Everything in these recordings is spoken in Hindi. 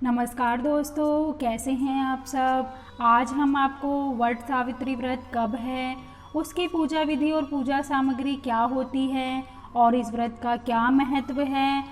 नमस्कार दोस्तों, कैसे हैं आप सब। आज हम आपको वट सावित्री व्रत कब है, उसकी पूजा विधि और पूजा सामग्री क्या होती है और इस व्रत का क्या महत्व है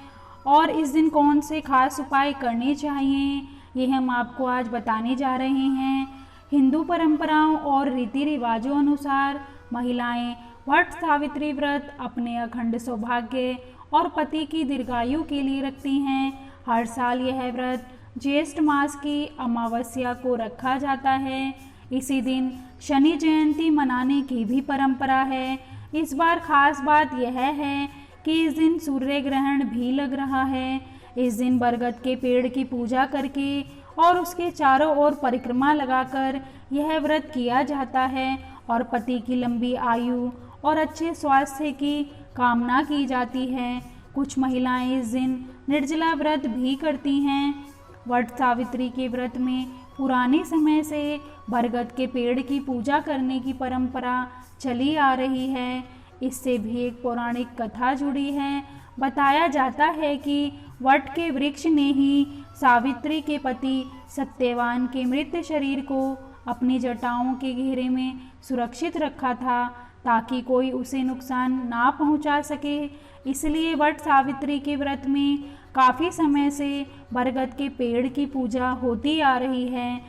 और इस दिन कौन से खास उपाय करने चाहिए, ये हम आपको आज बताने जा रहे हैं। हिंदू परंपराओं और रीति रिवाजों अनुसार महिलाएं वट सावित्री व्रत अपने अखंड सौभाग्य और पति की दीर्घायु के लिए रखती हैं। हर साल यह व्रत ज्येष्ठ मास की अमावस्या को रखा जाता है। इसी दिन शनि जयंती मनाने की भी परंपरा है। इस बार खास बात यह है कि इस दिन सूर्य ग्रहण भी लग रहा है। इस दिन बरगद के पेड़ की पूजा करके और उसके चारों ओर परिक्रमा लगाकर यह व्रत किया जाता है और पति की लंबी आयु और अच्छे स्वास्थ्य की कामना की जाती है। कुछ महिलाएं इस दिन निर्जला व्रत भी करती हैं। वट सावित्री के व्रत में पुराने समय से बरगद के पेड़ की पूजा करने की परंपरा चली आ रही है। इससे भी एक पौराणिक कथा जुड़ी है। बताया जाता है कि वट के वृक्ष ने ही सावित्री के पति सत्यवान के मृत शरीर को अपनी जटाओं के घेरे में सुरक्षित रखा था ताकि कोई उसे नुकसान ना पहुंचा सके। इसलिए वट सावित्री के व्रत में काफ़ी समय से बरगद के पेड़ की पूजा होती आ रही है।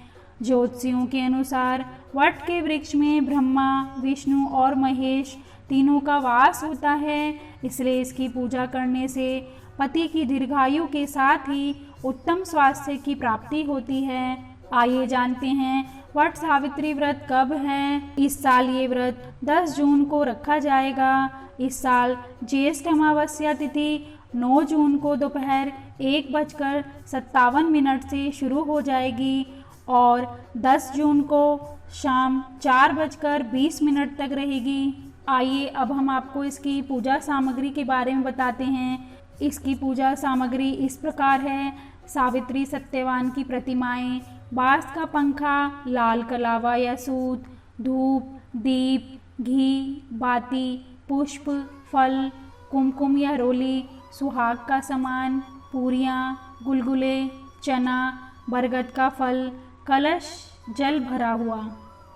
ज्योतिषियों के अनुसार वट के वृक्ष में ब्रह्मा, विष्णु और महेश तीनों का वास होता है। इसलिए इसकी पूजा करने से पति की दीर्घायु के साथ ही उत्तम स्वास्थ्य की प्राप्ति होती है। आइए जानते हैं वट सावित्री व्रत कब है। इस साल ये व्रत 10 जून को रखा जाएगा। इस साल ज्येष्ठ अमावस्या तिथि 9 जून को दोपहर 1:57 से शुरू हो जाएगी और 10 जून को शाम 4:20 तक रहेगी। आइए अब हम आपको इसकी पूजा सामग्री के बारे में बताते हैं। इसकी पूजा सामग्री इस प्रकार है। सावित्री सत्यवान की प्रतिमाएं, बांस का पंखा, लाल कलावा या सूत, धूप, दीप, घी, बाती, पुष्प, फल, कुमकुम या रोली, सुहाग का सामान, पूरियाँ, गुलगुले, चना, बरगद का फल, कलश, जल भरा हुआ।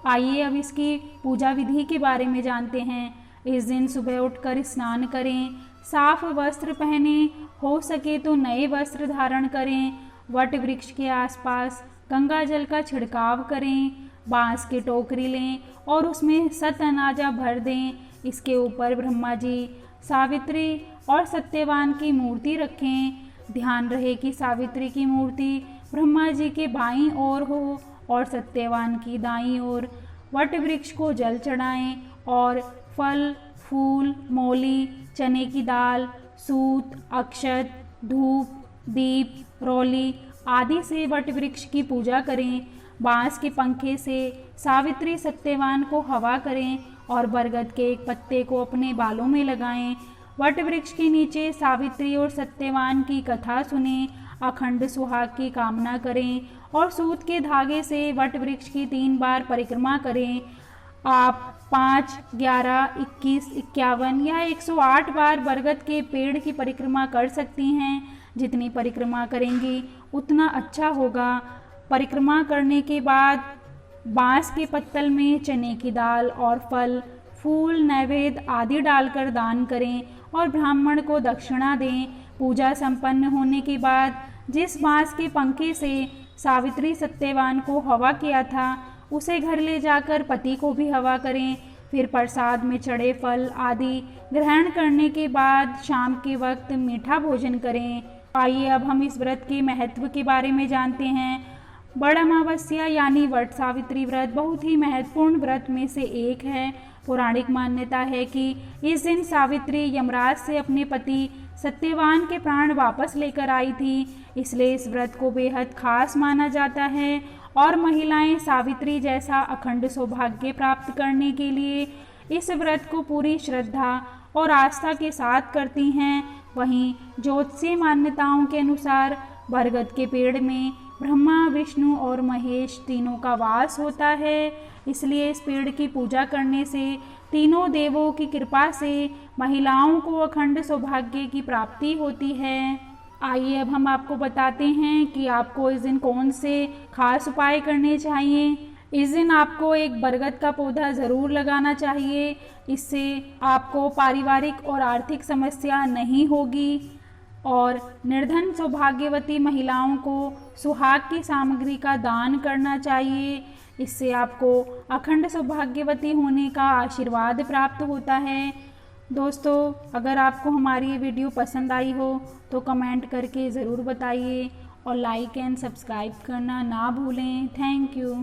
आइए अब इसकी पूजा विधि के बारे में जानते हैं। इस दिन सुबह उठकर स्नान करें, साफ वस्त्र पहने, हो सके तो नए वस्त्र धारण करें। वट वृक्ष के आसपास गंगा जल का छिड़काव करें। बांस की टोकरी लें और उसमें सत अनाजा भर दें। इसके ऊपर ब्रह्मा जी, सावित्री और सत्यवान की मूर्ति रखें। ध्यान रहे कि सावित्री की मूर्ति ब्रह्मा जी के बाईं ओर हो और सत्यवान की दाईं ओर। वट वृक्ष को जल चढ़ाएं और फल, फूल, मौली, चने की दाल, सूत, अक्षत, धूप, दीप, रोली आदि से वट वृक्ष की पूजा करें। बांस के पंखे से सावित्री सत्यवान को हवा करें और बरगद के एक पत्ते को अपने बालों में लगाएं। वट वृक्ष के नीचे सावित्री और सत्यवान की कथा सुनें, अखंड सुहाग की कामना करें और सूत के धागे से वट वृक्ष की 3 बार परिक्रमा करें। आप 5, 11, 21, 51 या 108 बार बरगद के पेड़ की परिक्रमा कर सकती हैं। जितनी परिक्रमा करेंगी उतना अच्छा होगा। परिक्रमा करने के बाद बांस के पत्तल में चने की दाल और फल, फूल, नैवेद्य आदि डालकर दान करें और ब्राह्मण को दक्षिणा दें। पूजा संपन्न होने के बाद जिस बांस के पंखे से सावित्री सत्यवान को हवा किया था उसे घर ले जाकर पति को भी हवा करें। फिर प्रसाद में चढ़े फल आदि ग्रहण करने के बाद शाम के वक्त मीठा भोजन करें। आइए अब हम इस व्रत के महत्व के बारे में जानते हैं। बड़ अमावस्या यानी वट सावित्री व्रत बहुत ही महत्वपूर्ण व्रत में से एक है। पौराणिक मान्यता है कि इस दिन सावित्री यमराज से अपने पति सत्यवान के प्राण वापस लेकर आई थी। इसलिए इस व्रत को बेहद खास माना जाता है और महिलाएं सावित्री जैसा अखंड सौभाग्य प्राप्त करने के लिए इस व्रत को पूरी श्रद्धा और आस्था के साथ करती हैं। वहीं ज्योतिषीय मान्यताओं के अनुसार बरगद के पेड़ में ब्रह्मा, विष्णु और महेश तीनों का वास होता है। इसलिए इस पेड़ की पूजा करने से तीनों देवों की कृपा से महिलाओं को अखंड सौभाग्य की प्राप्ति होती है। आइए अब हम आपको बताते हैं कि आपको इस दिन कौन से खास उपाय करने चाहिए। इस दिन आपको एक बरगद का पौधा ज़रूर लगाना चाहिए। इससे आपको पारिवारिक और आर्थिक समस्या नहीं होगी। और निर्धन सौभाग्यवती महिलाओं को सुहाग की सामग्री का दान करना चाहिए। इससे आपको अखंड सौभाग्यवती होने का आशीर्वाद प्राप्त होता है। दोस्तों, अगर आपको हमारी ये वीडियो पसंद आई हो तो कमेंट करके ज़रूर बताइए और लाइक एंड सब्सक्राइब करना ना भूलें। Thank you.